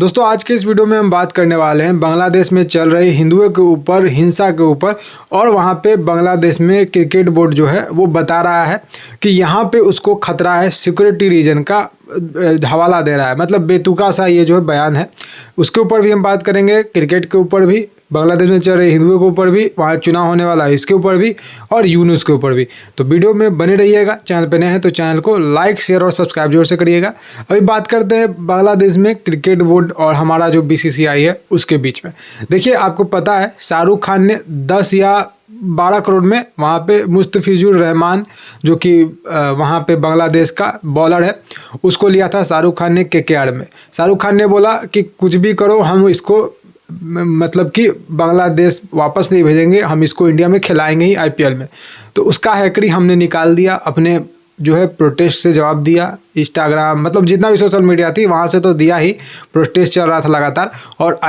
दोस्तों आज के इस वीडियो में हम बात करने वाले हैं बांग्लादेश में चल रही हिंदुओं के ऊपर हिंसा के ऊपर। और वहाँ पे बांग्लादेश में क्रिकेट बोर्ड जो है वो बता रहा है कि यहाँ पे उसको खतरा है, सिक्योरिटी रीजन का हवाला दे रहा है। मतलब बेतुका सा ये जो है बयान है। उसके ऊपर भी हम बात करेंगे, क्रिकेट के ऊपर भी, बांग्लादेश में चल रहे हिंदुओं के ऊपर भी, वहाँ चुनाव होने वाला है इसके ऊपर भी, और यूनुस के ऊपर भी। तो वीडियो में बने रहिएगा। चैनल पे नए हैं तो चैनल को लाइक, शेयर और सब्सक्राइब जोर से करिएगा। अभी बात करते हैं बांग्लादेश में क्रिकेट बोर्ड और हमारा जो बीसीसीआई है उसके बीच में। देखिए, आपको पता है शाहरुख खान ने 10 या 12 करोड़ में वहाँ पे मुस्तफिजुर रहमान, जो कि वहाँ पे बांग्लादेश का बॉलर है, उसको लिया था शाहरुख खान ने केकेआर में। शाहरुख खान ने बोला कि कुछ भी करो, हम इसको मतलब कि बांग्लादेश वापस नहीं भेजेंगे, हम इसको इंडिया में खिलाएंगे ही आईपीएल में। तो उसका हैकरी हमने निकाल दिया, अपने जो है प्रोटेस्ट से जवाब दिया। इंस्टाग्राम, मतलब जितना भी सोशल मीडिया थी वहाँ से तो दिया ही, प्रोटेस्ट चल रहा था लगातार। और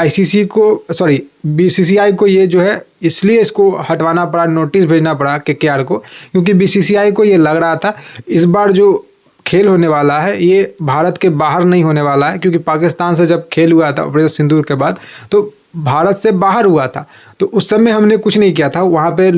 बीसीसीआई को ये जो है इसलिए इसको हटवाना पड़ा, नोटिस भेजना पड़ा केकेआर को, क्योंकि बीसीसीआई को ये लग रहा था इस बार जो खेल होने वाला है ये भारत के बाहर नहीं होने वाला है। क्योंकि पाकिस्तान से जब खेल हुआ था ऑपरेशन सिंदूर के बाद, तो भारत से बाहर हुआ था, तो उस समय हमने कुछ नहीं किया था, वहाँ पे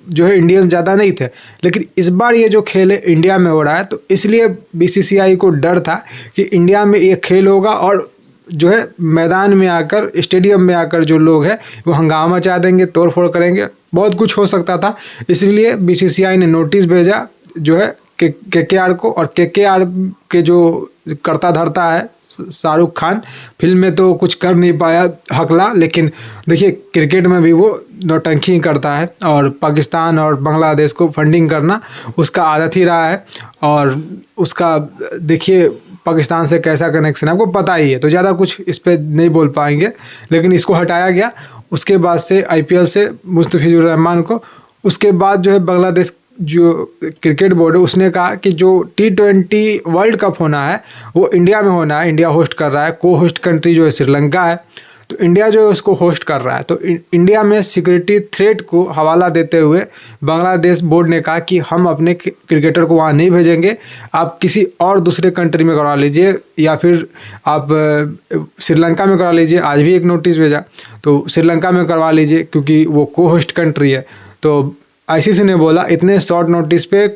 जो है इंडियंस ज़्यादा नहीं थे। लेकिन इस बार ये जो खेल है इंडिया में हो रहा है, तो इसलिए बीसीसीआई को डर था कि इंडिया में ये खेल होगा और जो है मैदान में आकर, स्टेडियम में आकर जो लोग हैं वो हंगामा मचा देंगे, तोड़ फोड़ करेंगे, बहुत कुछ हो सकता था। इसलिए बीसीसीआई ने नोटिस भेजा जो है केकेआर को। और केकेआर के जो करता धरता है शाहरुख खान, फिल्म में तो कुछ कर नहीं पाया हकला, लेकिन देखिए क्रिकेट में भी वो नौटंकी करता है। और पाकिस्तान और बांग्लादेश को फंडिंग करना उसका आदत ही रहा है। और उसका देखिए पाकिस्तान से कैसा कनेक्शन है आपको पता ही है, तो ज़्यादा कुछ इस पर नहीं बोल पाएंगे। लेकिन इसको हटाया गया उसके बाद से आईपीएल से मुस्तफिजुर रहमान को। उसके बाद जो है बांग्लादेश जो क्रिकेट बोर्ड है उसने कहा कि जो T20 वर्ल्ड कप होना है वो इंडिया में होना है। इंडिया होस्ट कर रहा है, को होस्ट कंट्री जो है श्रीलंका है, तो इंडिया जो है उसको होस्ट कर रहा है। तो इंडिया में सिक्योरिटी थ्रेट को हवाला देते हुए बांग्लादेश बोर्ड ने कहा कि हम अपने क्रिकेटर को वहाँ नहीं भेजेंगे, आप किसी और दूसरे कंट्री में करवा लीजिए, या फिर आप श्रीलंका में करवा लीजिए। आज भी एक नोटिस भेजा, तो श्रीलंका में करवा लीजिए क्योंकि वो को होस्ट कंट्री है। तो आईसीसी ने बोला इतने शॉर्ट नोटिस पे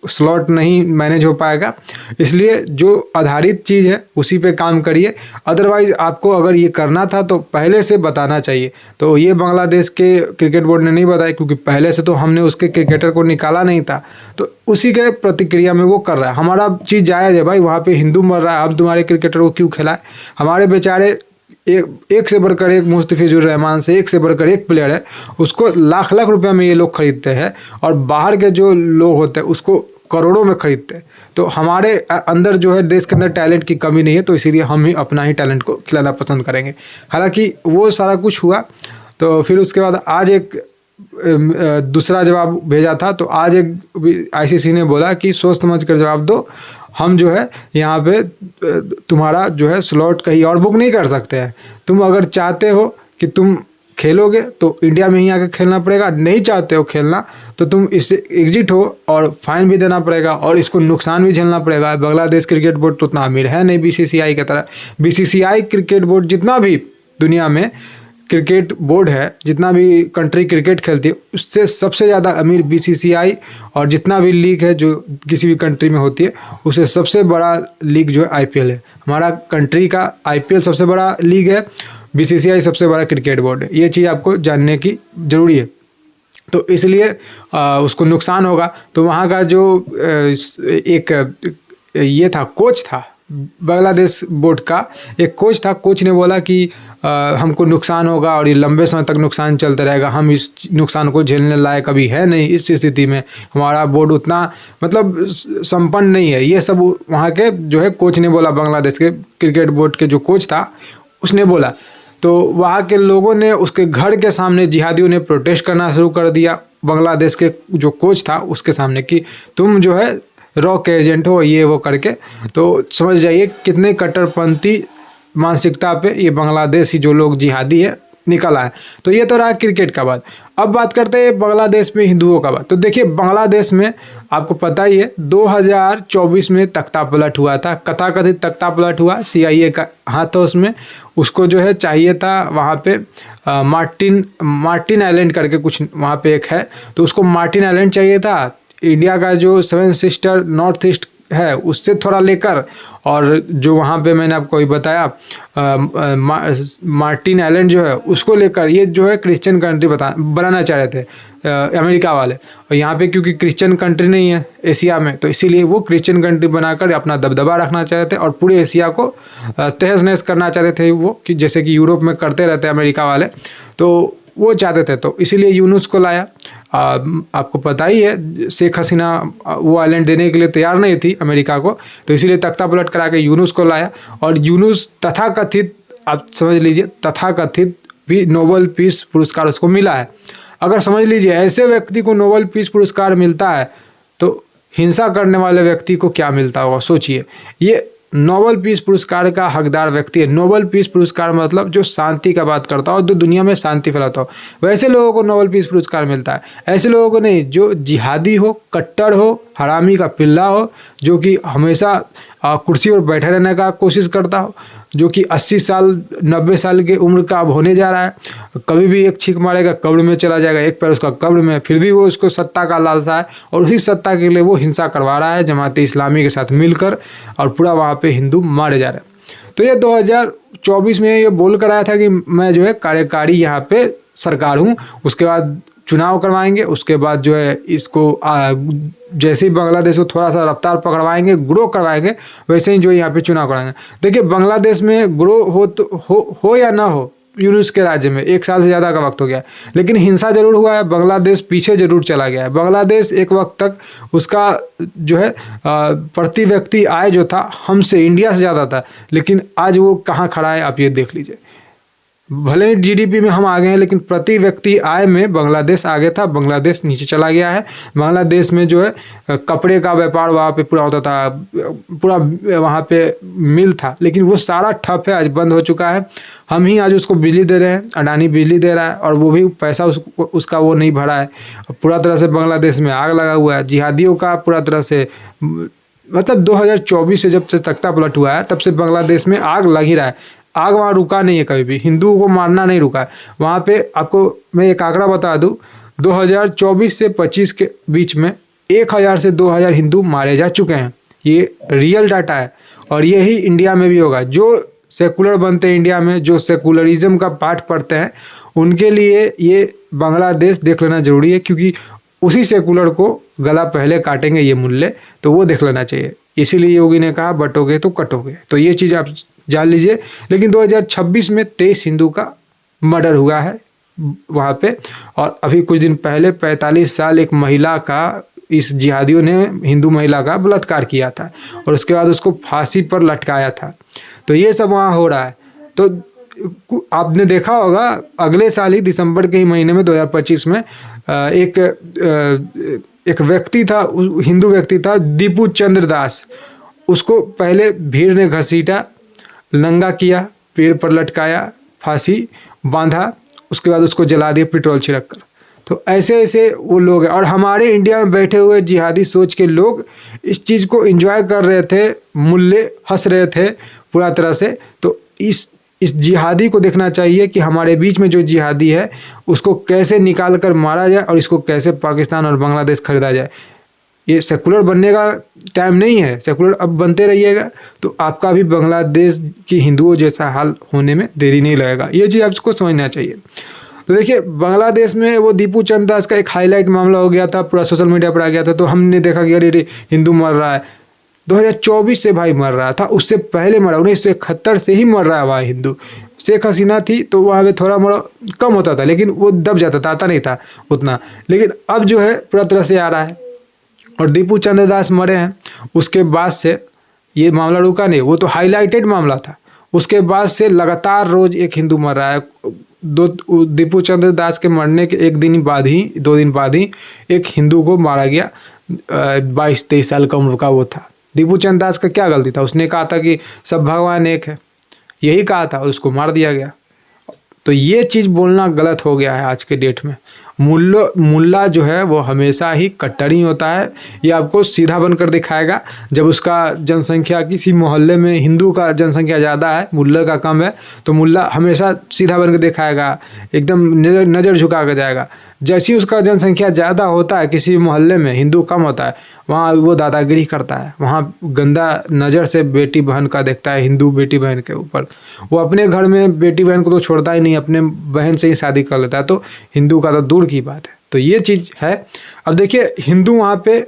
स्लॉट नहीं मैनेज हो पाएगा, इसलिए जो आधारित चीज़ है उसी पे काम करिए। अदरवाइज़ आपको अगर ये करना था तो पहले से बताना चाहिए। तो ये बांग्लादेश के क्रिकेट बोर्ड ने नहीं बताया, क्योंकि पहले से तो हमने उसके क्रिकेटर को निकाला नहीं था, तो उसी के प्रतिक्रिया में वो कर रहा है। हमारा चीज़ जायज़ है भाई, वहाँ पे हिंदू मर रहा है, हम तुम्हारे क्रिकेटर को क्यों खिलाए। हमारे बेचारे एक से बढ़कर एक मुस्तफिजुर रहमान से एक से बढ़कर एक प्लेयर है, उसको लाख लाख रुपए में ये लोग खरीदते हैं, और बाहर के जो लोग होते हैं उसको करोड़ों में खरीदते हैं। तो हमारे अंदर जो है देश के अंदर टैलेंट की कमी नहीं है, तो इसीलिए हम ही अपना ही टैलेंट को खिलाना पसंद करेंगे। हालांकि वो सारा कुछ हुआ, तो फिर उसके बाद आज एक दूसरा जवाब भेजा था। तो आज एक आईसीसी ने बोला कि सोच समझ कर जवाब दो, हम जो है यहाँ पे तुम्हारा जो है स्लॉट कहीं और बुक नहीं कर सकते हैं। तुम अगर चाहते हो कि तुम खेलोगे तो इंडिया में ही आकर खेलना पड़ेगा, नहीं चाहते हो खेलना तो तुम इससे एग्जिट हो, और फाइन भी देना पड़ेगा और इसको नुकसान भी झेलना पड़ेगा। बांग्लादेश क्रिकेट बोर्ड तो उतना अमीर है नहीं बीसीसीआई की तरह। बीसीसीआई क्रिकेट बोर्ड जितना भी दुनिया में क्रिकेट बोर्ड है, जितना भी कंट्री क्रिकेट खेलती है, उससे सबसे ज़्यादा अमीर बीसीसीआई। और जितना भी लीग है जो किसी भी कंट्री में होती है, उससे सबसे बड़ा लीग जो है आईपीएल है। हमारा कंट्री का आईपीएल सबसे बड़ा लीग है, बीसीसीआई सबसे बड़ा क्रिकेट बोर्ड है। ये चीज़ आपको जानने की ज़रूरी है। तो इसलिए उसको नुकसान होगा। तो वहाँ का जो एक ये था, कोच था बांग्लादेश बोर्ड का, एक कोच था, कोच ने बोला कि हमको नुकसान होगा और ये लंबे समय तक नुकसान चलता रहेगा, हम इस नुकसान को झेलने लायक अभी है नहीं। इस स्थिति में हमारा बोर्ड उतना मतलब संपन्न नहीं है। ये सब वहाँ के जो है कोच ने बोला, बांग्लादेश के क्रिकेट बोर्ड के जो कोच था उसने बोला। तो वहाँ के लोगों ने उसके घर के सामने, जिहादियों ने प्रोटेस्ट करना शुरू कर दिया बांग्लादेश के जो कोच था उसके सामने, कि तुम जो है रॉ के एजेंट हो, ये वो करके। तो समझ जाइए कितने कट्टरपंथी मानसिकता पे ये बांग्लादेशी जो लोग जिहादी है निकल आए। तो ये तो रहा क्रिकेट का बात। अब बात करते हैं बांग्लादेश में हिंदुओं का बात। तो देखिए बांग्लादेश में आपको पता ही है 2024 में तख्ता पलट हुआ था, कथाकथित तख्ता पलट हुआ, CIA का हाथ था उसमें। उसको जो है चाहिए था वहाँ पे मार्टिन आइलैंड करके कुछ वहाँ पे एक है, तो उसको मार्टिन आइलैंड चाहिए था। इंडिया का जो 7 सिस्टर नॉर्थ ईस्ट है उससे थोड़ा लेकर, और जो वहाँ पे मैंने आपको अभी बताया मार्टिन आइलैंड जो है उसको लेकर ये जो है क्रिश्चियन कंट्री बनाना चाह रहे थे अमेरिका वाले। और यहाँ पे क्योंकि क्रिश्चियन कंट्री नहीं है एशिया में, तो इसीलिए वो क्रिश्चियन कंट्री बनाकर अपना दबदबा रखना चाहते थे और पूरे एशिया को तहस नहस करना चाहते थे वो, कि जैसे कि यूरोप में करते रहते हैं अमेरिका वाले, तो वो चाहते थे। तो इसीलिए यूनुस को लाया। आपको पता ही है शेख हसीना वो आइलैंड देने के लिए तैयार नहीं थी अमेरिका को, तो इसीलिए तख्ता पलट करा के यूनुस को लाया। और यूनुस तथाकथित, आप समझ लीजिए तथाकथित भी नोबेल पीस पुरस्कार उसको मिला है। अगर समझ लीजिए ऐसे व्यक्ति को नोबेल पीस पुरस्कार मिलता है तो हिंसा करने वाले व्यक्ति को क्या मिलता होगा, सोचिए। ये नोबेल पीस पुरस्कार का हकदार व्यक्ति है। नोबेल पीस पुरस्कार मतलब जो शांति का बात करता हो, जो दुनिया में शांति फैलाता हो, वैसे लोगों को नोबेल पीस पुरस्कार मिलता है। ऐसे लोगों को नहीं जो जिहादी हो, कट्टर हो, हरामी का पिल्ला हो, जो कि हमेशा कुर्सी पर बैठे रहने का कोशिश करता हो, जो कि 80 साल 90 साल की उम्र का अब होने जा रहा है, कभी भी एक छींक मारेगा कब्र में चला जाएगा, एक पैर उसका कब्र में, फिर भी वो उसको सत्ता का लालसा है और उसी सत्ता के लिए वो हिंसा करवा रहा है जमाते इस्लामी के साथ मिलकर, और पूरा वहाँ पे हिंदू मारे जा रहे हैं। तो ये 2024 में ये बोल कर आया था कि मैं जो है कार्यकारी यहाँ पे सरकार हूँ, उसके बाद चुनाव करवाएंगे, उसके बाद जो है इसको जैसे ही बांग्लादेश को थोड़ा सा रफ्तार पकड़वाएंगे, ग्रो करवाएंगे, वैसे ही जो यहाँ पे चुनाव कराएंगे। देखिए बांग्लादेश में ग्रो हो या ना हो, यूनुस के राज्य में 1 साल से ज़्यादा का वक्त हो गया, लेकिन हिंसा जरूर हुआ है, बांग्लादेश पीछे जरूर चला गया है। बांग्लादेश एक वक्त तक उसका जो है प्रति व्यक्ति आय जो था हमसे, इंडिया से ज़्यादा था, लेकिन आज वो कहाँ खड़ा है आप ये देख लीजिए। भले ही GDP में हम आगे हैं, लेकिन प्रति व्यक्ति आय में बांग्लादेश आगे था, बांग्लादेश नीचे चला गया है। बांग्लादेश में जो है कपड़े का व्यापार वहाँ पे पूरा होता था, पूरा वहाँ पे मिल था, लेकिन वो सारा ठप है, आज बंद हो चुका है। हम ही आज उसको बिजली दे रहे हैं, अडानी बिजली दे रहा है, और वो भी पैसा उसका वो नहीं भरा है। पूरा तरह से बांग्लादेश में आग लगा हुआ है, जिहादियों का पूरा तरह से, मतलब 2024 से जब से तख्ता पलट हुआ है तब से बांग्लादेश में आग लग ही रहा है। आग वहाँ रुका नहीं है, कभी भी हिंदुओं को मारना नहीं रुका है वहाँ पे। आपको मैं एक आंकड़ा बता दूँ, 2024 से 25 के बीच में 1000 से 2000 हिंदू मारे जा चुके हैं। ये रियल डाटा है, और यही इंडिया में भी होगा। जो सेकुलर बनते हैं इंडिया में, जो सेकुलरिज्म का पाठ पढ़ते हैं, उनके लिए ये बांग्लादेश देख लेना जरूरी है, क्योंकि उसी सेकुलर को गला पहले काटेंगे ये मुल्ले, तो वो देख लेना चाहिए। इसीलिए योगी ने कहा बटोगे तो कटोगे, तो ये चीज़ आप जान लीजिए। लेकिन 2026 में 23 हिंदू का मर्डर हुआ है वहाँ पे, और अभी कुछ दिन पहले 45 साल एक महिला का इस जिहादियों ने हिंदू महिला का बलात्कार किया था, और उसके बाद उसको फांसी पर लटकाया था। तो ये सब वहाँ हो रहा है। तो आपने देखा होगा अगले साल ही दिसंबर के ही महीने में 2025 में एक व्यक्ति था, हिंदू व्यक्ति था, दीपू चंद्र दास। उसको पहले भीड़ ने घसीटा, नंगा किया, पेड़ पर लटकाया, फांसी बांधा, उसके बाद उसको जला दिया पेट्रोल छिड़क कर। तो ऐसे ऐसे वो लोग हैं, और हमारे इंडिया में बैठे हुए जिहादी सोच के लोग इस चीज़ को एंजॉय कर रहे थे, मुल्ले हंस रहे थे पूरा तरह से। तो इस जिहादी को देखना चाहिए कि हमारे बीच में जो जिहादी है उसको कैसे निकाल कर मारा जाए, और इसको कैसे पाकिस्तान और बांग्लादेश खरीदा जाए। ये सेकुलर बनने का टाइम नहीं है, सेकुलर अब बनते रहिएगा तो आपका भी बांग्लादेश की हिंदुओं जैसा हाल होने में देरी नहीं लगेगा। ये चीज़ आपको समझना चाहिए। तो देखिए बांग्लादेश में वो दीपू चंद दास का एक हाईलाइट मामला हो गया था, पूरा सोशल मीडिया पर आ गया था, तो हमने देखा कि अरे हिंदू मर रहा है। 2024 से भाई मर रहा था, उससे पहले मरा 1971 से ही मर रहा है वहाँ हिंदू। शेख हसीना थी तो वहाँ पे थोड़ा मोड़ा कम होता था, लेकिन वो दब जाता था, आता नहीं था उतना। लेकिन अब जो है पूरा तरह से आ रहा है, और दीपू चंद्र दास मरे हैं, उसके बाद से ये मामला रुका नहीं। वो तो हाईलाइटेड मामला था, उसके बाद से लगातार रोज एक हिंदू मर रहा है। दीपू चंद्र दास के मरने के 2 दिन बाद ही एक हिंदू को मारा गया। 22-23 साल का उम्र का वो था। दीपू चंद्र दास का क्या गलती था? उसने कहा था कि सब भगवान एक है, यही कहा था, उसको मार दिया गया। तो ये चीज़ बोलना गलत हो गया है आज के डेट में। मुल्ला जो है वो हमेशा ही कट्टर ही होता है। ये आपको सीधा बनकर दिखाएगा। जब उसका जनसंख्या किसी मोहल्ले में हिंदू का जनसंख्या ज़्यादा है, मुल्ला का कम है, तो मुल्ला हमेशा सीधा बनकर दिखाएगा, एकदम नज़र झुका कर जाएगा। जैसी उसका जनसंख्या ज़्यादा होता है, किसी मोहल्ले में हिंदू कम होता है, वहाँ वो दादागिरी करता है, वहाँ गंदा नज़र से बेटी बहन का देखता है, हिंदू बेटी बहन के ऊपर। वो अपने घर में बेटी बहन को तो छोड़ता ही नहीं, अपने बहन से ही शादी कर लेता है, तो हिंदू का तो दूर की बात है। तो ये चीज़ है। अब देखिए हिंदू वहाँ पे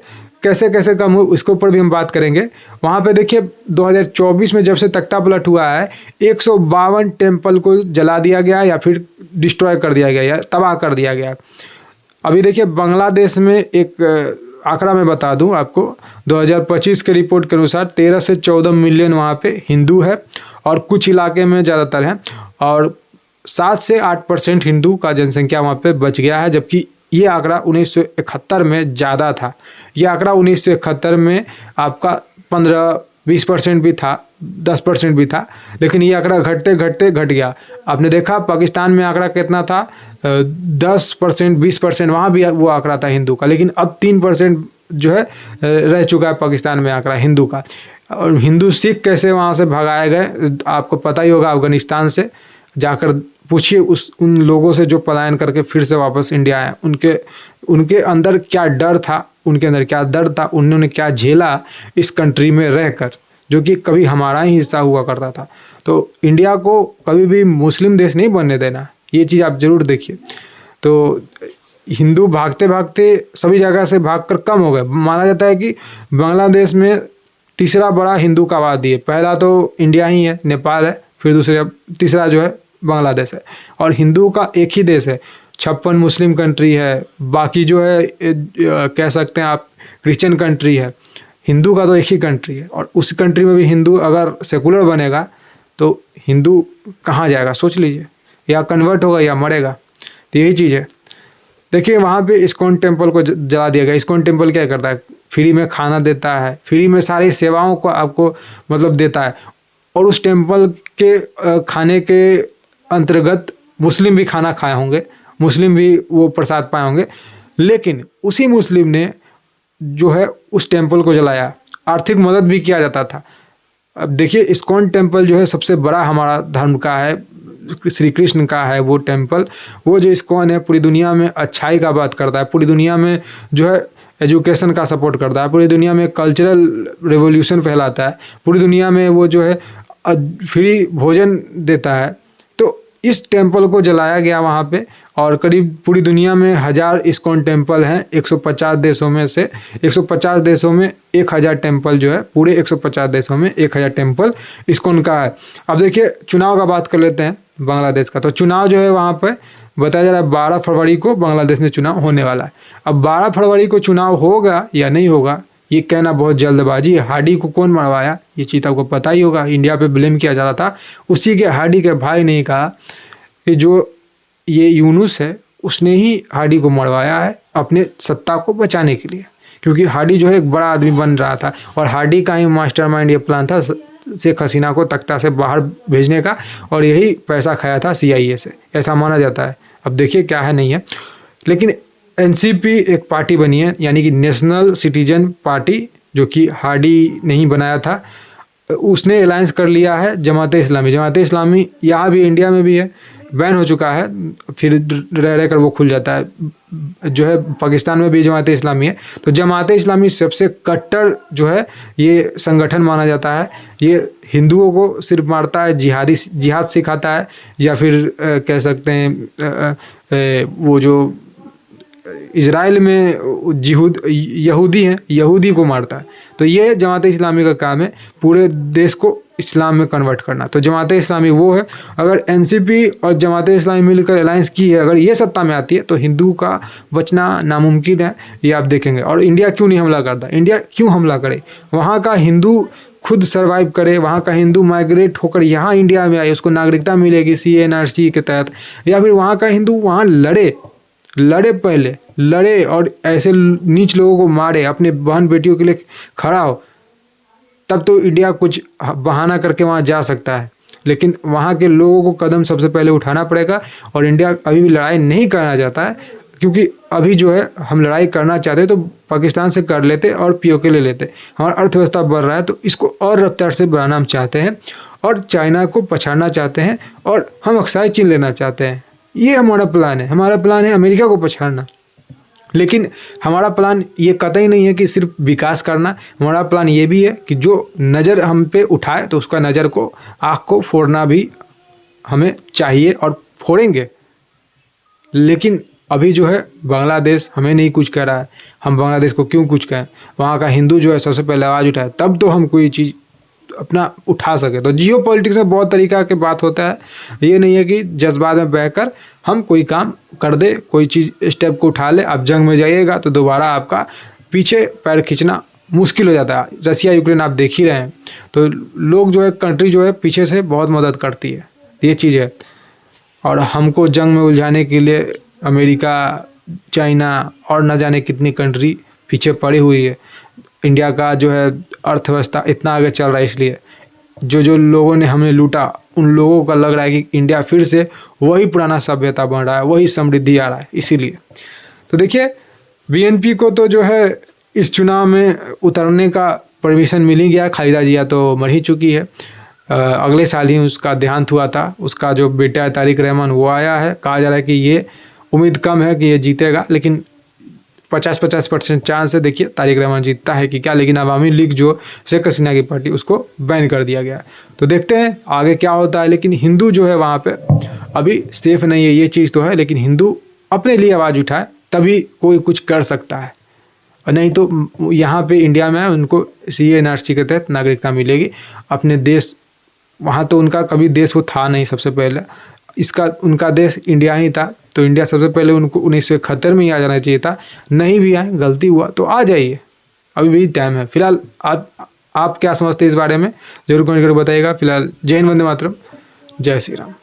कैसे कैसे कम हो, इसके ऊपर भी हम बात करेंगे। वहाँ पे देखिए 2024 में जब से तख्ता पलट हुआ है, 152 टेम्पल को जला दिया गया या फिर डिस्ट्रॉय कर दिया गया या तबाह कर दिया गया। अभी देखिए बांग्लादेश में एक आंकड़ा मैं बता दूं आपको, 2025 के रिपोर्ट के अनुसार 13 से 14 मिलियन वहाँ पे हिंदू है और कुछ इलाके में ज़्यादातर हैं, और 7 से 8% हिंदू का जनसंख्या वहाँ पे बच गया है। जबकि ये आंकड़ा 1971 में ज़्यादा था। ये आंकड़ा 1971 में आपका 15-20% भी था, 10% भी था, लेकिन ये आंकड़ा घटते घटते घट गया। आपने देखा पाकिस्तान में आंकड़ा कितना था, 10%, 20%, वहाँ भी वो आंकड़ा था हिंदू का, लेकिन अब 3% जो है रह चुका है पाकिस्तान में आंकड़ा हिंदू का। और हिंदू सिख कैसे वहाँ से भगाए गए, आपको पता ही होगा। अफगानिस्तान से जाकर पूछिए उन लोगों से जो पलायन करके फिर से वापस इंडिया आए, उनके अंदर क्या डर था, उनके अंदर क्या दर्द था, उन्होंने क्या झेला इस कंट्री में रहकर, जो कि कभी हमारा ही हिस्सा हुआ करता था। तो इंडिया को कभी भी मुस्लिम देश नहीं बनने देना, ये चीज़ आप ज़रूर देखिए। तो हिंदू भागते भागते सभी जगह से भागकर कम हो गए। माना जाता है कि बांग्लादेश में तीसरा बड़ा हिंदू का आबादी है। पहला तो इंडिया ही है, नेपाल है, फिर तीसरा जो है बांग्लादेश है। और हिंदू का एक ही देश है, 56 मुस्लिम कंट्री है, बाकी जो है कह सकते हैं आप क्रिश्चियन कंट्री है। हिंदू का तो एक ही कंट्री है, और उस कंट्री में भी हिंदू अगर सेकुलर बनेगा तो हिंदू कहाँ जाएगा सोच लीजिए, या कन्वर्ट होगा या मरेगा। तो यही चीज़ है। देखिए वहाँ पे इस्कॉन टेम्पल को जला दिया गया। इस्कॉन टेम्पल क्या करता है, फ्री में खाना देता है, फ्री में सारी सेवाओं को आपको मतलब देता है। और उस टेम्पल के खाने के अंतर्गत मुस्लिम भी खाना खाए होंगे, मुस्लिम भी वो प्रसाद पाए होंगे, लेकिन उसी मुस्लिम ने जो है उस टेम्पल को जलाया। आर्थिक मदद भी किया जाता था। अब देखिए इस्कॉन टेम्पल जो है सबसे बड़ा हमारा धर्म का है, श्री कृष्ण का है वो टेम्पल। वो जो इस्कॉन है पूरी दुनिया में अच्छाई का बात करता है, पूरी दुनिया में जो है एजुकेशन का सपोर्ट करता है, पूरी दुनिया में कल्चरल रेवोल्यूशन फैलाता है, पूरी दुनिया में वो जो है फ्री भोजन देता है। तो इस टेम्पल को जलाया गया वहाँ पे, और करीब पूरी दुनिया में 1000 इस्कॉन टेम्पल हैं। 150 देशों में से 150 देशों में 1000 टेम्पल जो है, पूरे 150 देशों में 1000 टेम्पल इस्कॉन का है। अब देखिए चुनाव का बात कर लेते हैं बांग्लादेश का। तो चुनाव जो है वहाँ पर बताया जा रहा है 12 फरवरी को बांग्लादेश में चुनाव होने वाला है। अब 12 फरवरी को चुनाव होगा या नहीं होगा ये कहना बहुत जल्दबाजी है। हार्डी को कौन मरवाया ये चीज़ आपको पता ही होगा। इंडिया पे ब्लेम किया जा रहा था, उसी के हार्डी के भाई ने कहा कि जो ये यूनुस है उसने ही हार्डी को मरवाया है अपने सत्ता को बचाने के लिए, क्योंकि हार्डी जो है एक बड़ा आदमी बन रहा था, और हार्डी का ही मास्टरमाइंड ये प्लान था शेख हसीना को तख्ता से बाहर भेजने का, और यही पैसा खाया था CIA से, ऐसा माना जाता है। अब देखिए क्या है नहीं है। लेकिन NCP एक पार्टी बनी है, यानी कि नेशनल सिटीजन पार्टी, जो कि हार्डी नहीं बनाया था, उसने अलायंस कर लिया है जमात इस्लामी। जमात इस्लामी यहाँ भी इंडिया में भी है, बैन हो चुका है, फिर रह कर वो खुल जाता है। जो है पाकिस्तान में भी जमात इस्लामी है। तो जमात इस्लामी सबसे कट्टर जो है ये संगठन माना जाता है। ये हिंदुओं को सिर्फ मारता है, जिहाद सिखाता है, या फिर कह सकते हैं वो जो इजराइल में यहूदी हैं, यहूदी को मारता है। तो ये जमात इस्लामी का काम है पूरे देश को इस्लाम में कन्वर्ट करना। तो जमात इस्लामी वो है। अगर NCP और जमात इस्लामी मिलकर अलायंस की है, अगर ये सत्ता में आती है तो हिंदू का बचना नामुमकिन है, ये आप देखेंगे। और इंडिया क्यों नहीं हमला करता, इंडिया क्यों हमला करे, वहाँ का हिंदू खुद सर्वाइव करे, वहाँ का हिंदू माइग्रेट होकर यहाँ इंडिया में आए, उसको नागरिकता मिलेगी CA/NRC के तहत, या फिर वहाँ का हिंदू वहाँ पहले लड़े और ऐसे नीच लोगों को मारे, अपने बहन बेटियों के लिए खड़ा हो, तब तो इंडिया कुछ बहाना करके वहाँ जा सकता है। लेकिन वहाँ के लोगों को कदम सबसे पहले उठाना पड़ेगा। और इंडिया अभी भी लड़ाई नहीं करना चाहता है, क्योंकि अभी जो है हम लड़ाई करना चाहते तो पाकिस्तान से कर लेते और पीओके ले लेते। हमारा अर्थव्यवस्था बढ़ रहा है तो इसको और रफ्तार से बढ़ाना हम चाहते हैं और चाइना को पछाड़ना चाहते हैं और हम अक्साई चीन लेना चाहते हैं। ये हमारा प्लान है। हमारा प्लान है अमेरिका को पछाड़ना, लेकिन हमारा प्लान ये कतई नहीं है कि सिर्फ विकास करना। हमारा प्लान ये भी है कि जो नज़र हम पे उठाए तो उसका नज़र को, आँख को फोड़ना भी हमें चाहिए और फोड़ेंगे। लेकिन अभी जो है बांग्लादेश हमें नहीं कुछ कह रहा है, हम बांग्लादेश को क्यों कुछ कहें? वहाँ का हिंदू जो है सबसे पहले आवाज़ उठाए, तब तो हम कोई चीज़ अपना उठा सके। तो जियो पॉलिटिक्स में बहुत तरीका के बात होता है। ये नहीं है कि जज्बात में बहकर हम कोई काम कर दे, कोई चीज़ स्टेप को उठा ले। आप जंग में जाइएगा तो दोबारा आपका पीछे पैर खींचना मुश्किल हो जाता है। रसिया यूक्रेन आप देख ही रहे हैं, तो लोग जो है, कंट्री जो है पीछे से बहुत मदद करती है, ये चीज़ है। और हमको जंग में उलझाने के लिए अमेरिका, चाइना और न जाने कितनी कंट्री पीछे पड़ी हुई है। इंडिया का जो है अर्थव्यवस्था इतना आगे चल रहा है, इसलिए जो लोगों ने हमें लूटा उन लोगों का लग रहा है कि इंडिया फिर से वही पुराना सभ्यता बन रहा है, वही समृद्धि आ रहा है। इसीलिए तो देखिए, बीएनपी को तो जो है इस चुनाव में उतरने का परमिशन मिल ही गया। खालिदा जिया तो मर ही चुकी है। अगले साल ही उसका देहांत हुआ था। उसका जो बेटा है तारिक रहमान, वो आया है। कहा जा रहा है कि ये उम्मीद कम है कि ये जीतेगा, लेकिन 50-50% चांस है। देखिए तारिक रहमान जीतता है कि क्या। लेकिन अवामी लीग जो शेख हसीना की पार्टी, उसको बैन कर दिया गया। तो देखते हैं आगे क्या होता है। लेकिन हिंदू जो है वहाँ पे अभी सेफ नहीं है, ये चीज़ तो है। लेकिन हिंदू अपने लिए आवाज़ उठाए तभी कोई कुछ कर सकता है, और नहीं तो यहाँ पे इंडिया में उनको CA NRC के तहत नागरिकता मिलेगी। अपने देश, वहाँ तो उनका कभी देश वो था नहीं। सबसे पहले उनका देश इंडिया ही था, तो इंडिया सबसे पहले उनको 1971 में ही आ जाना चाहिए था। नहीं भी आए, गलती हुआ तो आ जाइए, अभी भी टाइम है। फिलहाल आप क्या समझते हैं इस बारे में, जरूर कमेंट करके बताइएगा। फिलहाल जय हिंद, वंदे मातरम, जय श्री राम।